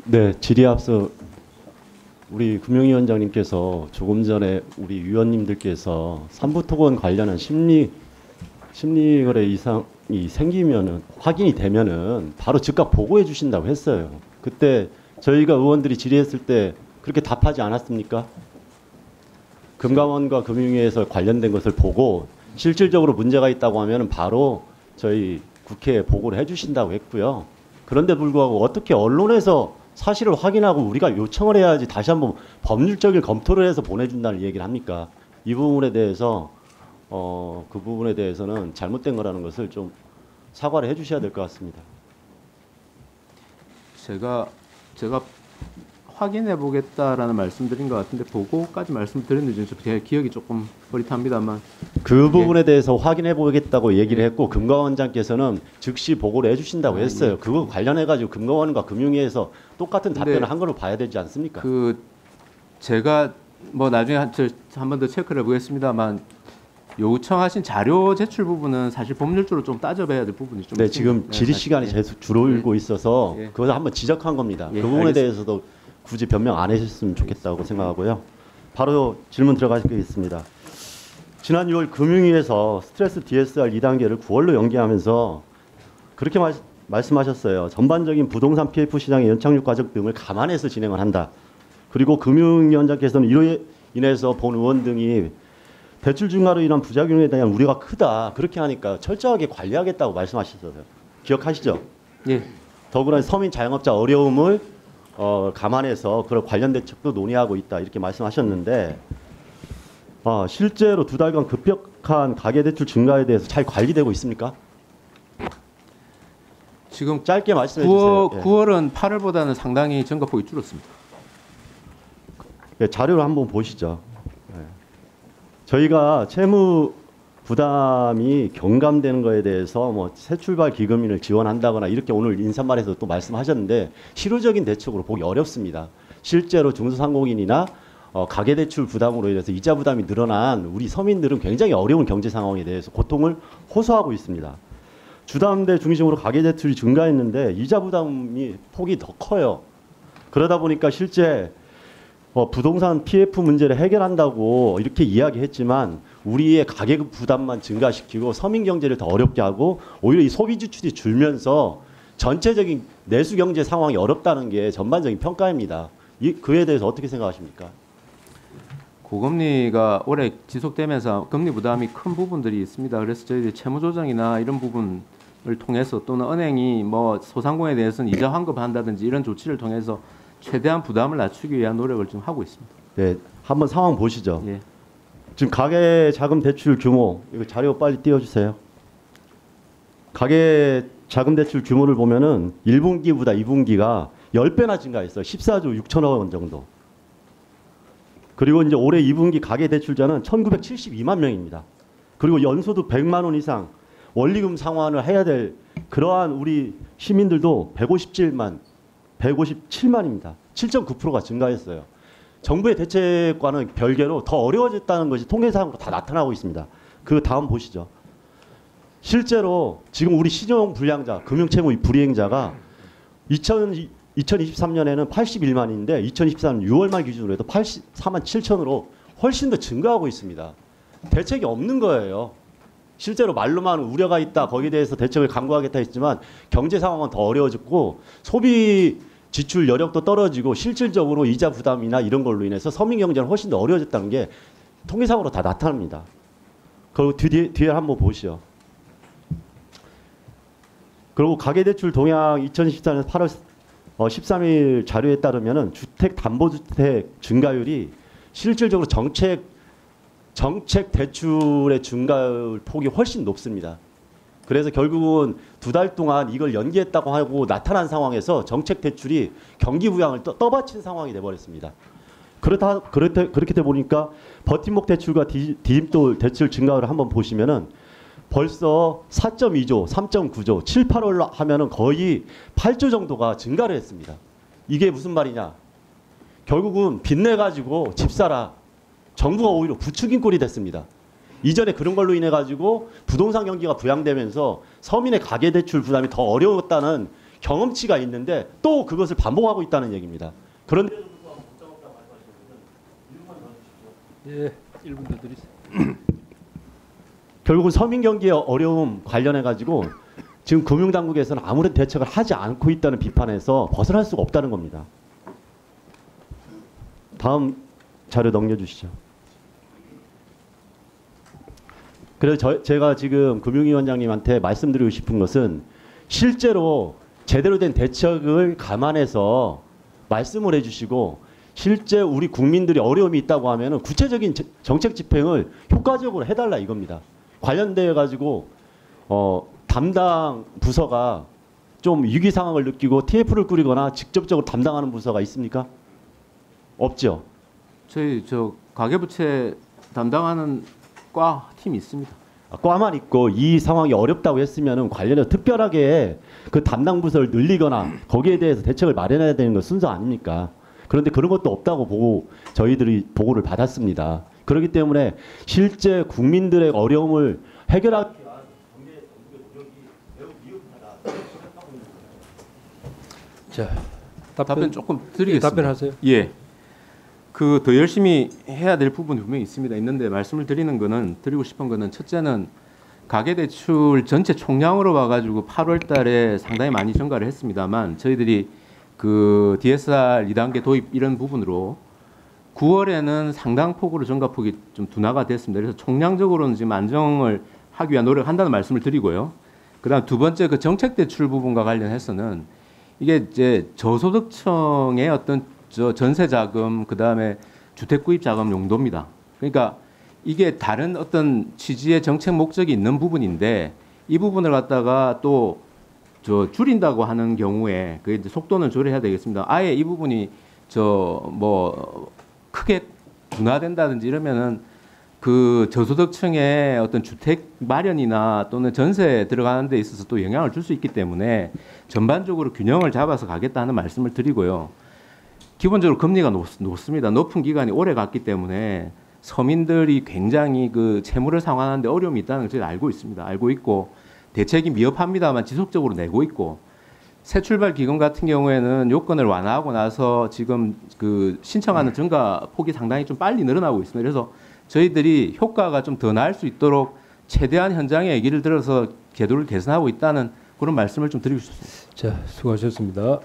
네, 질의에 앞서 우리 금융위원장님께서 조금 전에 우리 위원님들께서 삼부토건 관련한 심리거래 이상이 생기면은 확인이 되면은 바로 즉각 보고해 주신다고 했어요. 그때 저희가 의원들이 질의했을 때 그렇게 답하지 않았습니까? 금감원과 금융위에서 관련된 것을 보고 실질적으로 문제가 있다고 하면은 바로 저희 국회에 보고를 해 주신다고 했고요. 그런데 불구하고 어떻게 언론에서 사실을 확인하고 우리가 요청을 해야지 다시 한번 법률적인 검토를 해서 보내준다는 얘기를 합니까? 이 부분에 대해서 그 부분에 대해서는 잘못된 거라는 것을 좀 사과를 해주셔야 될 것 같습니다. 제가 확인해 보겠다라는 말씀드린 것 같은데 보고까지 말씀드렸는지 제 기억이 조금 흐릿합니다만 그 부분에 대해서 확인해 보겠다고 얘기를 했고 금감원장께서는 즉시 보고를 해주신다고 했어요. 그거 관련해 가지고 금감원과 금융위에서 똑같은 답변을 한 걸로 봐야 되지 않습니까? 그 제가 뭐 나중에 한 번 더 체크를 해보겠습니다만 요청하신 자료 제출 부분은 사실 법률적으로 좀 따져봐야 될 부분이 좀 네, 있습니다. 지금 질의 시간이 계속 줄어들고 있어서 예. 그것을 한번 지적한 겁니다. 예, 그 부분에 알겠습니다. 대해서도 굳이 변명 안 해주셨으면 좋겠다고 생각하고요. 바로 질문 들어가겠습니다. 지난 6월 금융위에서 스트레스 DSR 2단계를 9월로 연기하면서 그렇게 말씀하셨어요. 전반적인 부동산 PF 시장의 연착륙 과정 등을 감안해서 진행을 한다. 그리고 금융위원장께서는 이로 인해서 본 의원 등이 대출 증가로 인한 부작용에 대한 우려가 크다. 그렇게 하니까 철저하게 관리하겠다고 말씀하셨어요. 기억하시죠? 예. 더구나 서민 자영업자 어려움을 감안해서 그런 관련 대책도 논의하고 있다. 이렇게 말씀하셨는데 실제로 두 달간 급격한 가계대출 증가에 대해서 잘 관리되고 있습니까? 지금 짧게 말씀해 주세요. 9월은 8월보다는 상당히 증가폭이 줄었습니다. 예, 자료를 한번 보시죠. 예. 저희가 채무 부담이 경감되는 거에 대해서 뭐 새출발 기금을 지원한다거나 이렇게 오늘 인사말에서 또 말씀하셨는데 실효적인 대책으로 보기 어렵습니다. 실제로 중소상공인이나 가계대출 부담으로 인해서 이자 부담이 늘어난 우리 서민들은 굉장히 어려운 경제 상황에 대해서 고통을 호소하고 있습니다. 주담대 중심으로 가계대출이 증가했는데 이자 부담이 폭이 더 커요. 그러다 보니까 실제 부동산 PF 문제를 해결한다고 이렇게 이야기했지만 우리의 가계 부담만 증가시키고 서민 경제를 더 어렵게 하고 오히려 이 소비 지출이 줄면서 전체적인 내수 경제 상황이 어렵다는 게 전반적인 평가입니다. 그에 대해서 어떻게 생각하십니까? 고금리가 오래 지속되면서 금리 부담이 큰 부분들이 있습니다. 그래서 저희들이 채무 조정이나 이런 부분을 통해서 또는 은행이 뭐 소상공인에 대해서는 이자 환급한다든지 이런 조치를 통해서 최대한 부담을 낮추기 위한 노력을 좀 하고 있습니다. 네, 한번 상황 보시죠. 예. 지금 가계 자금 대출 규모 이거 자료 빨리 띄워주세요. 가계 자금 대출 규모를 보면은 1분기보다 2분기가 10배나 증가했어요. 14조 6천억 원 정도. 그리고 이제 올해 2분기 가계 대출자는 1,972만 명입니다. 그리고 연소득 100만 원 이상 원리금 상환을 해야 될 그러한 우리 시민들도 157만입니다. 7.9%가 증가했어요. 정부의 대책과는 별개로 더 어려워졌다는 것이 통계상으로 다 나타나고 있습니다. 그 다음 보시죠. 실제로 지금 우리 신용 불량자, 금융채무 불이행자가 2023년에는 81만인데 2023년 6월 말 기준으로 해도 84만 7천으로 훨씬 더 증가하고 있습니다. 대책이 없는 거예요. 실제로 말로만 우려가 있다. 거기에 대해서 대책을 강구하겠다 했지만 경제 상황은 더 어려워졌고 소비 지출 여력도 떨어지고 실질적으로 이자 부담이나 이런 걸로 인해서 서민 경제는 훨씬 더 어려워졌다는 게 통계상으로 다 나타납니다. 그리고 뒤에 한번 보시죠. 그리고 가계대출 동향 2024년 8월 13일 자료에 따르면은 주택담보주택 증가율이 실질적으로 정책 대출의 증가율 폭이 훨씬 높습니다. 그래서 결국은 두 달 동안 이걸 연기했다고 하고 나타난 상황에서 정책 대출이 경기 부양을 떠받친 상황이 돼버렸습니다. 그렇게 돼 보니까 버팀목 대출과 디딤돌 대출 증가율을 한번 보시면은 벌써 4.2조, 3.9조, 7, 8월 하면은 거의 8조 정도가 증가를 했습니다. 이게 무슨 말이냐? 결국은 빚내 가지고 집 사라. 정부가 오히려 부추긴 꼴이 됐습니다. 이전에 그런 걸로 인해 가지고 부동산 경기가 부양되면서 서민의 가계대출 부담이 더 어려웠다는 경험치가 있는데 또 그것을 반복하고 있다는 얘기입니다. 그런데 예, 1분 더 드리세요. 결국은 서민 경기의 어려움 관련해 가지고 지금 금융당국에서는 아무런 대책을 하지 않고 있다는 비판에서 벗어날 수가 없다는 겁니다. 다음 자료 넘겨주시죠. 그래서 제가 지금 금융위원장님한테 말씀드리고 싶은 것은 실제로 제대로 된 대책을 감안해서 말씀을 해주시고 실제 우리 국민들이 어려움이 있다고 하면 구체적인 정책 집행을 효과적으로 해달라 이겁니다. 관련되어 가지고 담당 부서가 좀 위기 상황을 느끼고 TF를 꾸리거나 직접적으로 담당하는 부서가 있습니까? 없죠. 저희 가계부채 담당하는 과 팀이 있습니다. 과만 있고 이 상황이 어렵다고 했으면 관련해서 특별하게 그 담당 부서를 늘리거나 거기에 대해서 대책을 마련해야 되는 건 순서 아닙니까? 그런데 그런 것도 없다고 보고 저희들이 보고를 받았습니다. 그렇기 때문에 실제 국민들의 어려움을 해결하기 위한 정부의 노력이 매우 미흡하다. 자, 답변 조금 드리겠습니다. 답변하세요. 예. 그 더 열심히 해야 될 부분이 분명히 있는데 말씀을 드리고 싶은 거는 첫째는 가계대출 전체 총량으로 봐가지고 8월 달에 상당히 많이 증가를 했습니다만 저희들이 그 DSR 2단계 도입 이런 부분으로 9월에는 상당폭으로 증가폭이 좀 둔화가 됐습니다. 그래서 총량적으로는 지금 안정을 하기 위한 노력을 한다는 말씀을 드리고요. 그다음 두 번째 그 정책대출 부분과 관련해서는 이게 이제 저소득층의 어떤 전세 자금 그다음에 주택 구입 자금 용도입니다. 그러니까 이게 다른 어떤 취지의 정책 목적이 있는 부분인데 이 부분을 갖다가 또 줄인다고 하는 경우에 그 이제 속도는 조절해야 되겠습니다. 아예 이 부분이 크게 둔화된다든지 이러면은 그 저소득층의 어떤 주택 마련이나 또는 전세에 들어가는 데 있어서 또 영향을 줄 수 있기 때문에 전반적으로 균형을 잡아서 가겠다는 말씀을 드리고요. 기본적으로 금리가 높습니다. 높은 기간이 오래 갔기 때문에 서민들이 굉장히 그 채무를 상환하는데 어려움이 있다는 걸 저희가 알고 있습니다. 알고 있고 대책이 미흡합니다만 지속적으로 내고 있고 새 출발 기금 같은 경우에는 요건을 완화하고 나서 지금 그 신청하는 증가 폭이 상당히 좀 빨리 늘어나고 있습니다. 그래서 저희들이 효과가 좀 더 나을 수 있도록 최대한 현장의 얘기를 들어서 제도를 개선하고 있다는 그런 말씀을 좀 드리고 싶습니다. 자, 수고하셨습니다.